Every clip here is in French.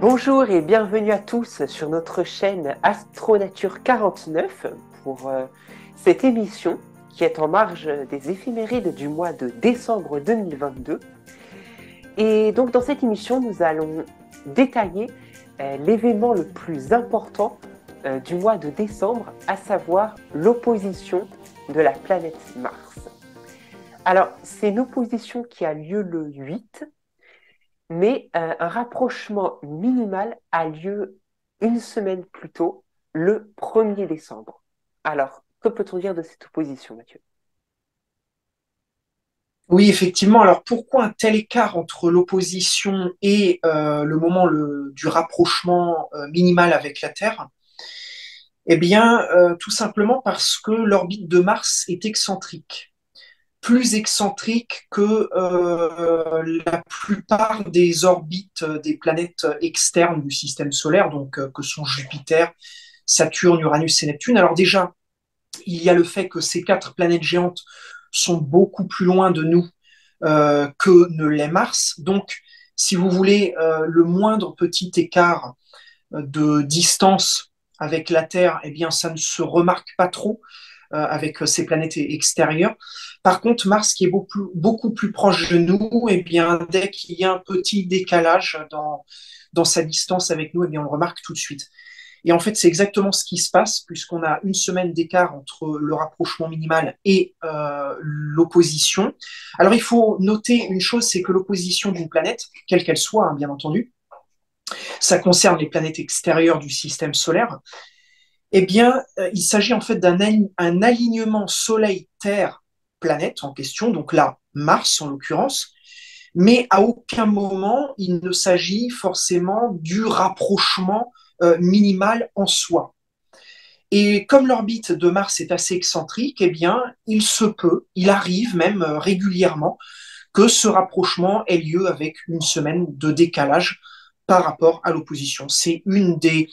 Bonjour et bienvenue à tous sur notre chaîne Astronature 49 pour cette émission qui est en marge des éphémérides du mois de décembre 2022. Et donc dans cette émission, nous allons détailler l'événement le plus important du mois de décembre, à savoir l'opposition de la planète Mars. Alors, c'est une opposition qui a lieu le 8, mais un rapprochement minimal a lieu une semaine plus tôt, le 1er décembre. Alors, que peut-on dire de cette opposition, Mathieu? Oui, effectivement. Alors pourquoi un tel écart entre l'opposition et le moment du rapprochement minimal avec la Terre? Eh bien, tout simplement parce que l'orbite de Mars est excentrique, plus excentrique que la plupart des orbites des planètes externes du système solaire, donc que sont Jupiter, Saturne, Uranus et Neptune. Alors déjà, il y a le fait que ces quatre planètes géantes sont beaucoup plus loin de nous que ne l'est Mars. Donc, si vous voulez, le moindre petit écart de distance avec la Terre, eh bien, ça ne se remarque pas trop avec ces planètes extérieures. Par contre, Mars, qui est beaucoup plus proche de nous, eh bien, dès qu'il y a un petit décalage dans sa distance avec nous, eh bien, on le remarque tout de suite. Et en fait, c'est exactement ce qui se passe, puisqu'on a une semaine d'écart entre le rapprochement minimal et l'opposition. Alors, il faut noter une chose, c'est que l'opposition d'une planète, quelle qu'elle soit, hein, bien entendu, ça concerne les planètes extérieures du système solaire, eh bien, il s'agit en fait un alignement Soleil-Terre-planète en question, donc là, Mars en l'occurrence, mais à aucun moment il ne s'agit forcément du rapprochement minimal en soi. Et comme l'orbite de Mars est assez excentrique, eh bien, il se peut, il arrive même régulièrement que ce rapprochement ait lieu avec une semaine de décalage par rapport à l'opposition. C'est une des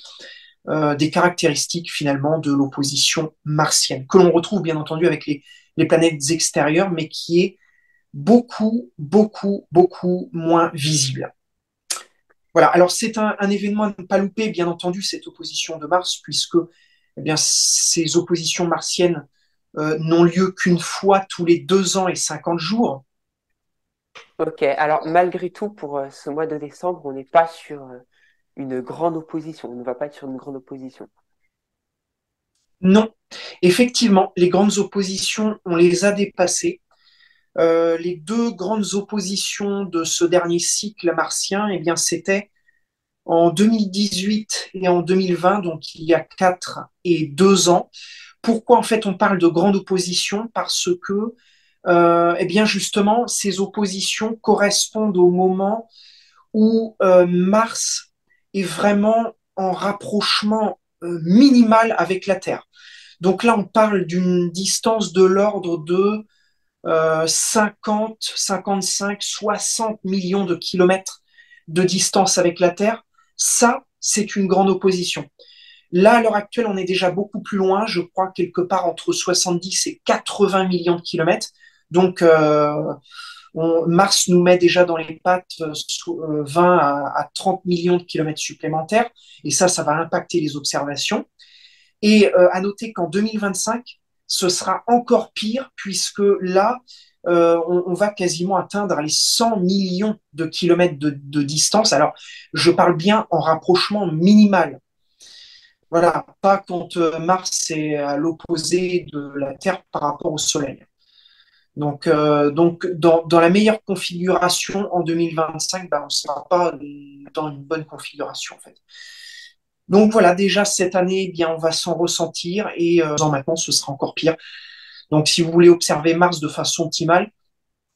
caractéristiques finalement de l'opposition martienne, que l'on retrouve bien entendu avec les planètes extérieures, mais qui est beaucoup moins visible. Voilà, alors c'est un événement à ne pas louper, bien entendu, cette opposition de Mars, puisque eh bien, ces oppositions martiennes n'ont lieu qu'une fois tous les 2 ans et 50 jours. Ok, alors malgré tout, pour ce mois de décembre, on n'est pas sur une grande opposition. On ne va pas être sur une grande opposition. Non, effectivement, les grandes oppositions, on les a dépassées. Les deux grandes oppositions de ce dernier cycle martien, eh bien, c'était en 2018 et en 2020, donc il y a 4 et 2 ans. Pourquoi en fait on parle de grande opposition? Parce que, eh bien justement, ces oppositions correspondent au moment où Mars est vraiment en rapprochement minimal avec la Terre. Donc là, on parle d'une distance de l'ordre de 50, 55, 60 millions de kilomètres de distance avec la Terre. Ça, c'est une grande opposition. Là, à l'heure actuelle, on est déjà beaucoup plus loin, je crois quelque part entre 70 et 80 millions de kilomètres. Donc, Mars nous met déjà dans les pattes 20 à 30 millions de kilomètres supplémentaires, et ça va impacter les observations. Et à noter qu'en 2025, ce sera encore pire, puisque là, on va quasiment atteindre les 100 millions de kilomètres de distance. Alors, je parle bien en rapprochement minimal. Voilà, pas quand Mars est à l'opposé de la Terre par rapport au Soleil. Donc dans la meilleure configuration en 2025, ben, on ne sera pas dans une bonne configuration en fait. Donc voilà, déjà cette année, eh bien, on va s'en ressentir et maintenant, ce sera encore pire. Donc si vous voulez observer Mars de façon optimale,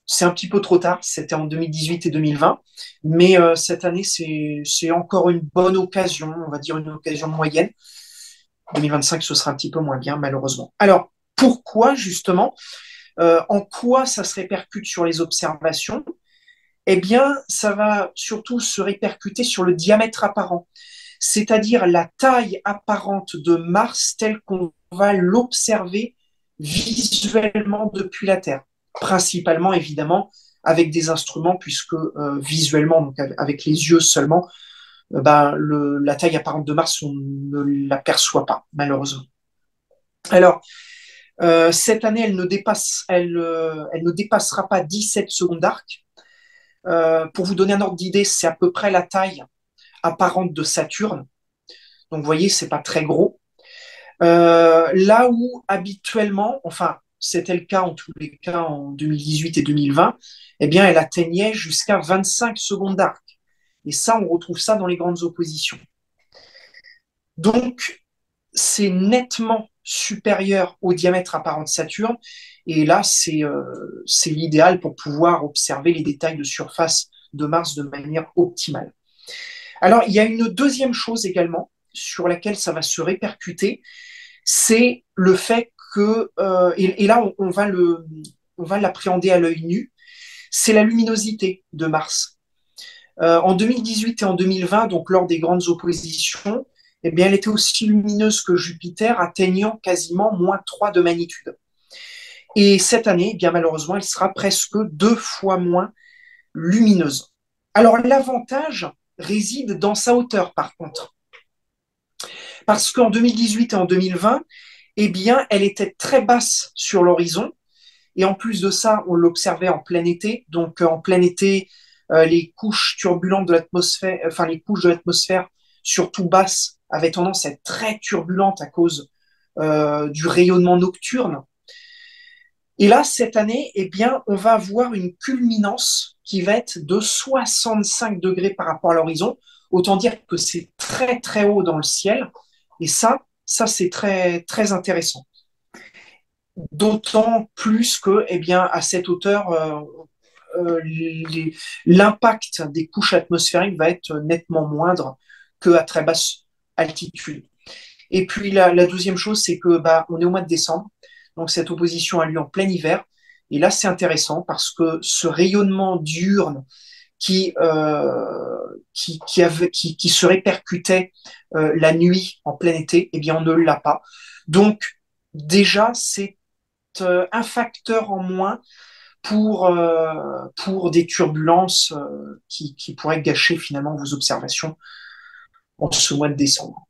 c'est un petit peu trop tard, c'était en 2018 et 2020, mais cette année, c'est encore une bonne occasion, on va dire une occasion moyenne. 2025, ce sera un petit peu moins bien, malheureusement. Alors, pourquoi justement en quoi ça se répercute sur les observations? Eh bien, ça va surtout se répercuter sur le diamètre apparent, c'est-à-dire la taille apparente de Mars telle qu'on va l'observer visuellement depuis la Terre, principalement évidemment avec des instruments, puisque visuellement, donc avec les yeux seulement, la taille apparente de Mars, on ne l'aperçoit pas, malheureusement. Alors, cette année, elle ne dépassera pas 17 secondes d'arc. Pour vous donner un ordre d'idée, c'est à peu près la taille apparente de Saturne. Donc, vous voyez, c'est pas très gros. Là où habituellement, enfin, c'était le cas en tous les cas en 2018 et 2020, eh bien, elle atteignait jusqu'à 25 secondes d'arc. Et ça, on retrouve ça dans les grandes oppositions. Donc, c'est nettement supérieur au diamètre apparent de Saturne. Et là, c'est l'idéal pour pouvoir observer les détails de surface de Mars de manière optimale. Alors, il y a une deuxième chose également sur laquelle ça va se répercuter, c'est le fait que, et là, on va l'appréhender à l'œil nu, c'est la luminosité de Mars. En 2018 et en 2020, donc lors des grandes oppositions, eh bien, elle était aussi lumineuse que Jupiter, atteignant quasiment -3 de magnitude. Et cette année, eh bien malheureusement, elle sera presque 2 fois moins lumineuse. Alors l'avantage réside dans sa hauteur, par contre. Parce qu'en 2018 et en 2020, eh bien, elle était très basse sur l'horizon. Et en plus de ça, on l'observait en plein été. Donc en plein été, les couches turbulentes de l'atmosphère, enfin les couches de l'atmosphère, surtout basses, avaient tendance à être très turbulentes à cause du rayonnement nocturne. Et là, cette année, eh bien, on va avoir une culminance qui va être de 65 degrés par rapport à l'horizon. Autant dire que c'est très très haut dans le ciel. Et ça c'est très très intéressant. D'autant plus que, eh bien, à cette hauteur, l'impact des couches atmosphériques va être nettement moindre qu'à très basse altitude. Et puis la deuxième chose, c'est que on est au mois de décembre, donc cette opposition a lieu en plein hiver. Et là, c'est intéressant parce que ce rayonnement diurne qui se répercutait la nuit en plein été, eh bien, on ne l'a pas. Donc, déjà, c'est un facteur en moins pour des turbulences qui pourraient gâcher finalement vos observations en ce mois de décembre.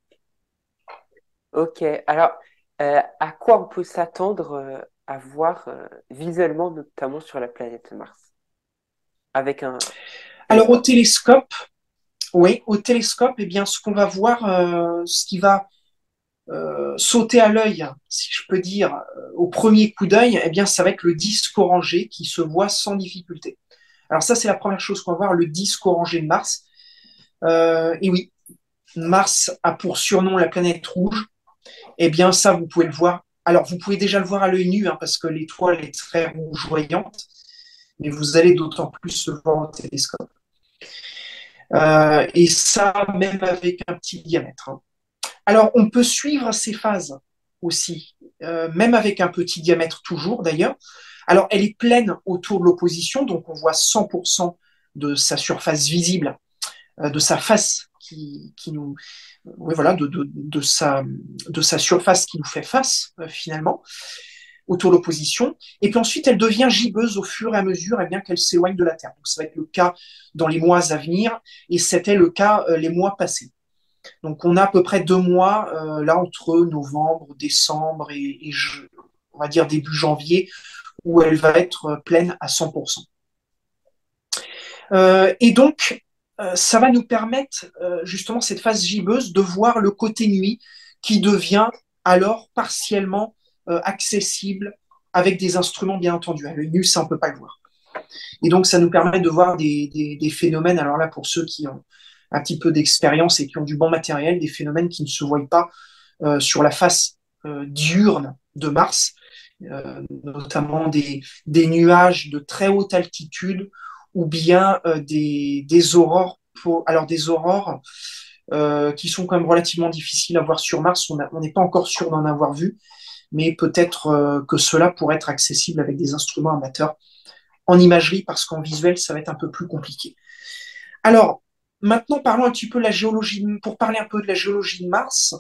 Ok, alors à quoi on peut s'attendre à voir visuellement, notamment sur la planète Mars, avec un Alors télescope? au télescope, eh bien, ce qu'on va voir, ce qui va sauter à l'œil, si je peux dire, au premier coup d'œil, eh bien, ça va être le disque orangé qui se voit sans difficulté. Alors ça, c'est la première chose qu'on va voir, le disque orangé de Mars. Et oui, Mars a pour surnom la planète rouge. Eh bien, ça, vous pouvez le voir. Alors, vous pouvez déjà le voir à l'œil nu, hein, parce que l'étoile est très rougeoyante, mais vous allez d'autant plus le voir au télescope. Et ça, même avec un petit diamètre, hein. Alors, on peut suivre ces phases aussi, même avec un petit diamètre toujours d'ailleurs. Alors, elle est pleine autour de l'opposition, donc on voit 100% de sa surface visible, de sa face qui nous, oui, voilà, de sa surface qui nous fait face finalement autour de l'opposition. Et puis ensuite, elle devient gibbeuse au fur et à mesure, et bien qu'elle s'éloigne de la Terre. Donc, ça va être le cas dans les mois à venir, et c'était le cas les mois passés. Donc, on a à peu près 2 mois là entre novembre, décembre on va dire début janvier, où elle va être pleine à 100%. Et donc, ça va nous permettre, justement, cette phase gibbeuse, de voir le côté nuit qui devient alors partiellement accessible avec des instruments, bien entendu. À l'œil nu, ça, on ne peut pas le voir. Et donc, ça nous permet de voir des phénomènes, alors là, pour ceux qui ont un petit peu d'expérience et qui ont du bon matériel, des phénomènes qui ne se voient pas sur la face diurne de Mars, notamment des nuages de très haute altitude ou bien des aurores, alors des aurores qui sont quand même relativement difficiles à voir sur Mars. On n'est pas encore sûr d'en avoir vu, mais peut-être que cela pourrait être accessible avec des instruments amateurs en imagerie, parce qu'en visuel, ça va être un peu plus compliqué. Alors, maintenant, parlons un petit peu de la géologie, pour parler un peu de la géologie de Mars.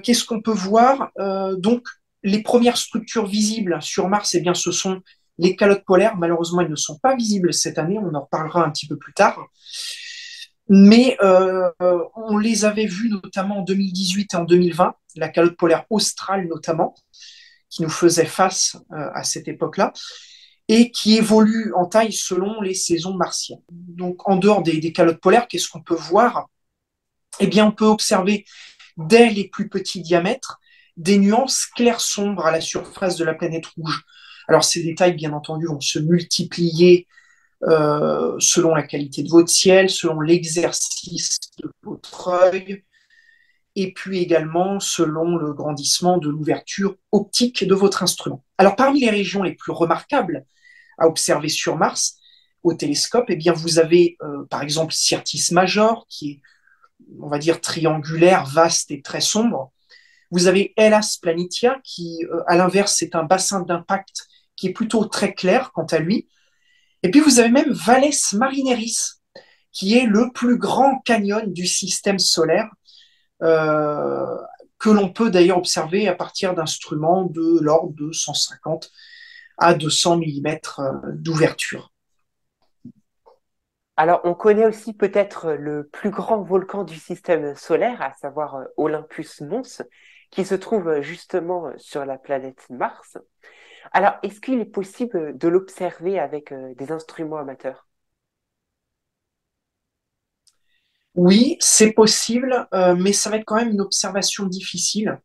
Qu'est-ce qu'on peut voir donc, les premières structures visibles sur Mars, eh bien, ce sont les calottes polaires. Malheureusement, elles ne sont pas visibles cette année. On en reparlera un petit peu plus tard. Mais on les avait vus notamment en 2018 et en 2020, la calotte polaire australe notamment, qui nous faisait face à cette époque-là, et qui évolue en taille selon les saisons martiennes. Donc en dehors des calottes polaires, qu'est-ce qu'on peut voir? Eh bien, on peut observer dès les plus petits diamètres des nuances clair-sombre à la surface de la planète rouge. Alors ces détails, bien entendu, vont se multiplier selon la qualité de votre ciel, selon l'exercice de votre œil, et puis également selon le grandissement de l'ouverture optique de votre instrument. Alors parmi les régions les plus remarquables à observer sur Mars au télescope, eh bien vous avez par exemple Syrtis Major, qui est, on va dire, triangulaire, vaste et très sombre. Vous avez Hellas Planitia, qui à l'inverse est un bassin d'impact qui est plutôt très clair quant à lui. Et puis vous avez même Valles Marineris, qui est le plus grand canyon du système solaire, euh, que l'on peut d'ailleurs observer à partir d'instruments de l'ordre de 150 à 200 mm d'ouverture. Alors, on connaît aussi peut-être le plus grand volcan du système solaire, à savoir Olympus Mons, qui se trouve justement sur la planète Mars. Alors, est-ce qu'il est possible de l'observer avec des instruments amateurs? Oui, c'est possible, mais ça va être quand même une observation difficile.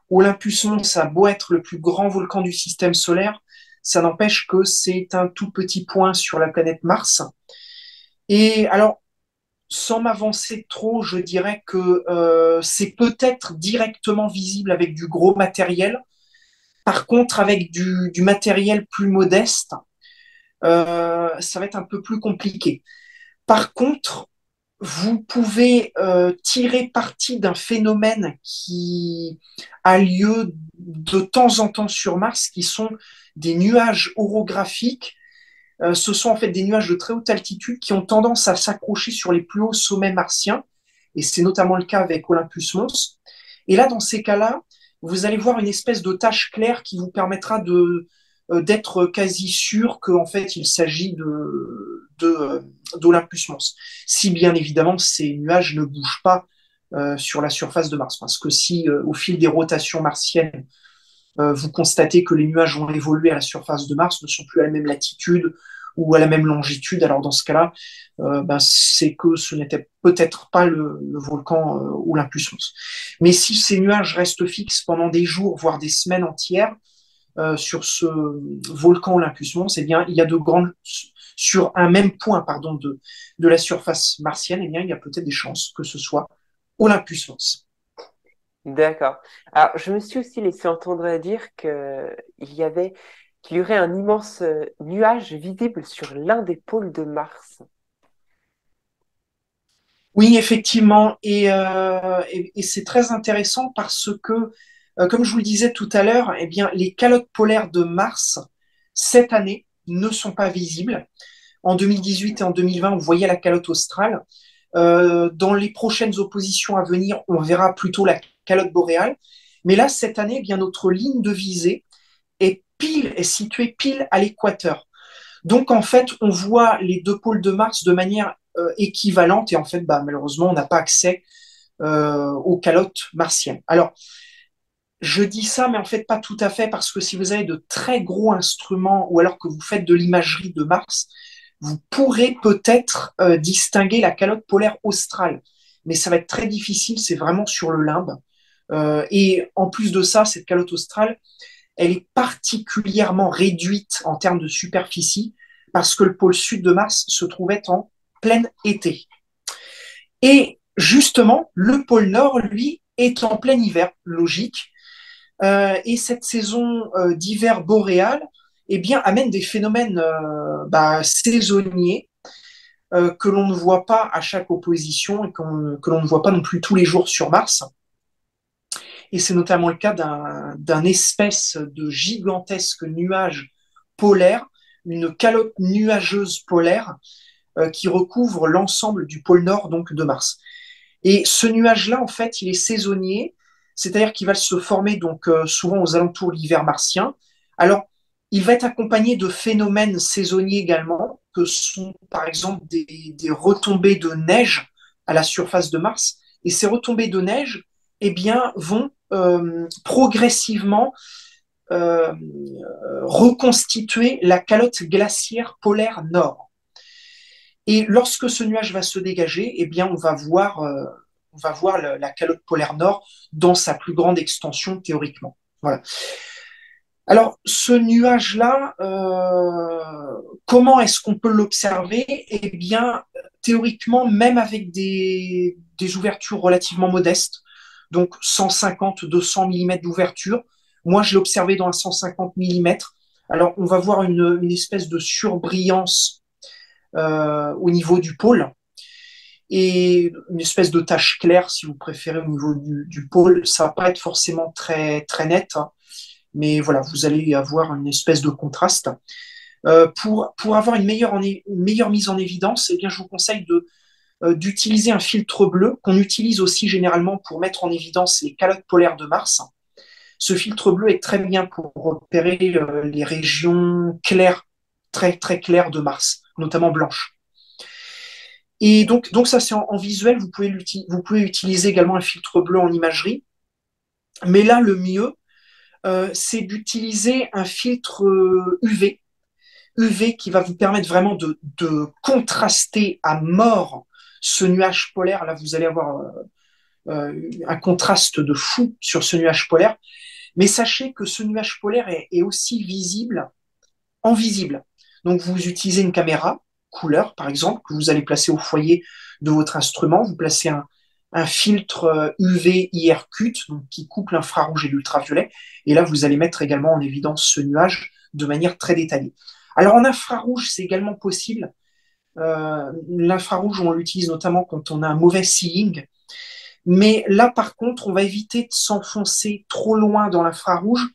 Olympus Mons a beau être le plus grand volcan du système solaire, ça n'empêche que c'est un tout petit point sur la planète Mars. Et alors, sans m'avancer trop, je dirais que c'est peut-être directement visible avec du gros matériel. Par contre, avec du matériel plus modeste, ça va être un peu plus compliqué. Par contre, vous pouvez tirer parti d'un phénomène qui a lieu de temps en temps sur Mars, qui sont des nuages orographiques. Ce sont en fait des nuages de très haute altitude qui ont tendance à s'accrocher sur les plus hauts sommets martiens, et c'est notamment le cas avec Olympus Mons. Et là, dans ces cas-là, vous allez voir une espèce de tache claire qui vous permettra d'être quasi sûr qu'en fait il s'agit d'Olympus Mons. Si bien évidemment ces nuages ne bougent pas sur la surface de Mars. Parce que si au fil des rotations martiennes, vous constatez que les nuages ont évolué à la surface de Mars, ne sont plus à la même latitude ou à la même longitude, alors dans ce cas-là, c'est que ce n'était peut-être pas le volcan Olympus Mons. Mais si ces nuages restent fixes pendant des jours, voire des semaines entières, sur ce volcan Olympus Mons, eh bien, il y a de grandes sur un même point, pardon, de la surface martienne, eh bien, il y a peut-être des chances que ce soit Olympus Mons. D'accord. Alors, je me suis aussi laissé entendre dire qu'il y aurait un immense nuage visible sur l'un des pôles de Mars. Oui, effectivement, et c'est très intéressant parce que, comme je vous le disais tout à l'heure, eh bien, les calottes polaires de Mars, cette année, ne sont pas visibles. En 2018 et en 2020, on voyait la calotte australe. Dans les prochaines oppositions à venir, on verra plutôt la calotte boréale. Mais là, cette année, eh bien, notre ligne de visée est située pile à l'équateur. Donc, en fait, on voit les deux pôles de Mars de manière équivalente et en fait, malheureusement, on n'a pas accès aux calottes martiennes. Alors, je dis ça, mais en fait, pas tout à fait, parce que si vous avez de très gros instruments ou alors que vous faites de l'imagerie de Mars, vous pourrez peut-être distinguer la calotte polaire australe. Mais ça va être très difficile, c'est vraiment sur le limbe. Et en plus de ça, cette calotte australe, elle est particulièrement réduite en termes de superficie parce que le pôle sud de Mars se trouvait en plein été. Et justement, le pôle nord, lui, est en plein hiver, logique. Et cette saison d'hiver boréal, eh bien, amène des phénomènes saisonniers que l'on ne voit pas à chaque opposition et que l'on ne voit pas non plus tous les jours sur Mars. Et c'est notamment le cas d'un espèce de gigantesque nuage polaire, une calotte nuageuse polaire qui recouvre l'ensemble du pôle nord donc de Mars. Et ce nuage-là, en fait, il est saisonnier, c'est-à-dire qu'il va se former donc souvent aux alentours de l'hiver martien. Alors, il va être accompagné de phénomènes saisonniers également, que sont par exemple des retombées de neige à la surface de Mars. Et ces retombées de neige, eh bien, vont progressivement reconstituer la calotte glaciaire polaire nord. Et lorsque ce nuage va se dégager, eh bien, on va voir la calotte polaire nord dans sa plus grande extension théoriquement. Voilà. Alors, ce nuage-là, comment est-ce qu'on peut l'observer? Eh bien, théoriquement, même avec des ouvertures relativement modestes, donc 150-200 mm d'ouverture, moi je l'ai observé dans un 150 mm. Alors, on va voir une espèce de surbrillance au niveau du pôle et une espèce de tache claire, si vous préférez, au niveau du pôle. Ça va pas être forcément très, très net, hein, mais voilà, vous allez avoir une espèce de contraste. Pour avoir une meilleure mise en évidence, eh bien, je vous conseille d'utiliser un filtre bleu qu'on utilise aussi généralement pour mettre en évidence les calottes polaires de Mars. Ce filtre bleu est très bien pour repérer les régions claires, très très claires de Mars, notamment blanches. Et donc ça c'est en visuel, vous pouvez utiliser également un filtre bleu en imagerie. Mais là, le mieux, c'est d'utiliser un filtre UV qui va vous permettre vraiment de contraster à mort ce nuage polaire. Là, vous allez avoir un contraste de fou sur ce nuage polaire. Mais sachez que ce nuage polaire est aussi visible en visible. Donc, vous utilisez une caméra couleur, par exemple, que vous allez placer au foyer de votre instrument. Vous placez un filtre UV IRCUT, donc qui coupe l'infrarouge et l'ultraviolet. Et là, vous allez mettre également en évidence ce nuage de manière très détaillée. Alors, en infrarouge, c'est également possible. L'infrarouge, on l'utilise notamment quand on a un mauvais seeing. Mais là, par contre, on va éviter de s'enfoncer trop loin dans l'infrarouge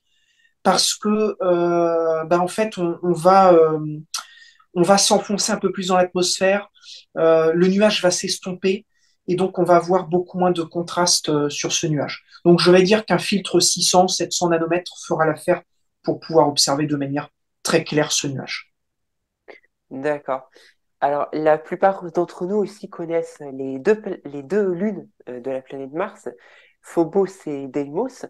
parce que, en fait, on va s'enfoncer un peu plus dans l'atmosphère, le nuage va s'estomper et donc on va avoir beaucoup moins de contraste sur ce nuage. Donc je vais dire qu'un filtre 600, 700 nanomètres fera l'affaire pour pouvoir observer de manière très claire ce nuage. D'accord. Alors, la plupart d'entre nous aussi connaissent les deux lunes de la planète Mars, Phobos et Deimos.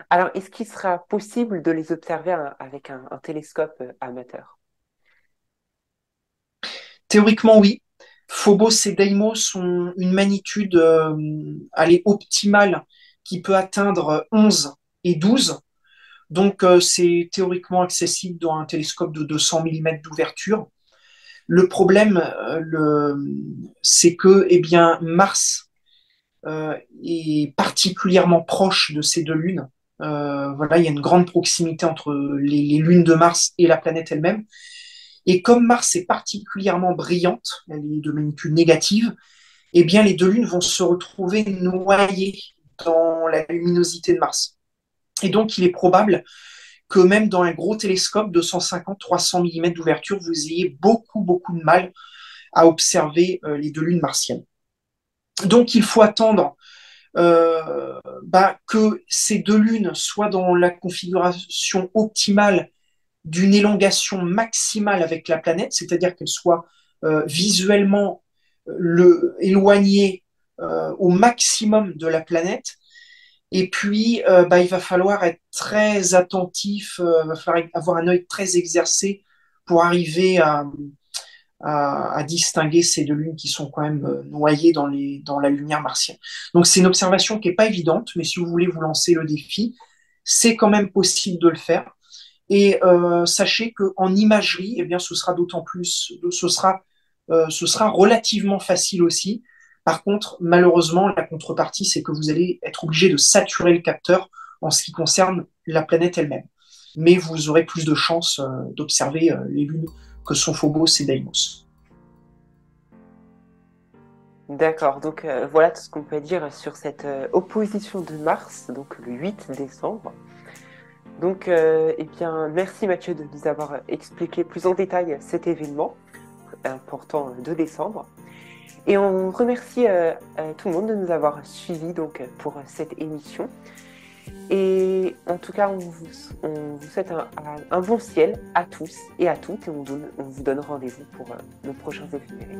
Alors, est-ce qu'il sera possible de les observer avec un télescope amateur? Théoriquement, oui. Phobos et Deimos ont une magnitude optimale qui peut atteindre 11 et 12. Donc, c'est théoriquement accessible dans un télescope de 200 mm d'ouverture. Le problème, c'est que eh bien, Mars est particulièrement proche de ces deux lunes. Voilà, il y a une grande proximité entre les lunes de Mars et la planète elle-même. Et comme Mars est particulièrement brillante, elle est de magnitude négative, eh bien, les deux lunes vont se retrouver noyées dans la luminosité de Mars. Et donc, il est probable que même dans un gros télescope de 150-300 mm d'ouverture, vous ayez beaucoup de mal à observer les deux lunes martiennes. Donc, il faut attendre que ces deux lunes soient dans la configuration optimale d'une élongation maximale avec la planète, c'est-à-dire qu'elles soient visuellement éloignées au maximum de la planète. Et puis, il va falloir être très attentif, il va falloir avoir un œil très exercé pour arriver à distinguer ces deux lunes qui sont quand même noyées dans la lumière martienne. Donc, c'est une observation qui n'est pas évidente, mais si vous voulez vous lancer le défi, c'est quand même possible de le faire. Et sachez qu'en imagerie, eh bien, ce sera d'autant plus, ce sera relativement facile aussi. Par contre, malheureusement, la contrepartie, c'est que vous allez être obligé de saturer le capteur en ce qui concerne la planète elle-même. Mais vous aurez plus de chances d'observer les lunes que sont Phobos et Deimos. D'accord, donc voilà tout ce qu'on peut dire sur cette opposition de Mars, donc le 8 décembre. Donc, eh bien, merci Mathieu de nous avoir expliqué plus en détail cet événement important de décembre. Et on remercie tout le monde de nous avoir suivis donc, pour cette émission. Et en tout cas, on vous souhaite un bon ciel à tous et à toutes. Et on vous donne rendez-vous pour nos prochains éphémérides.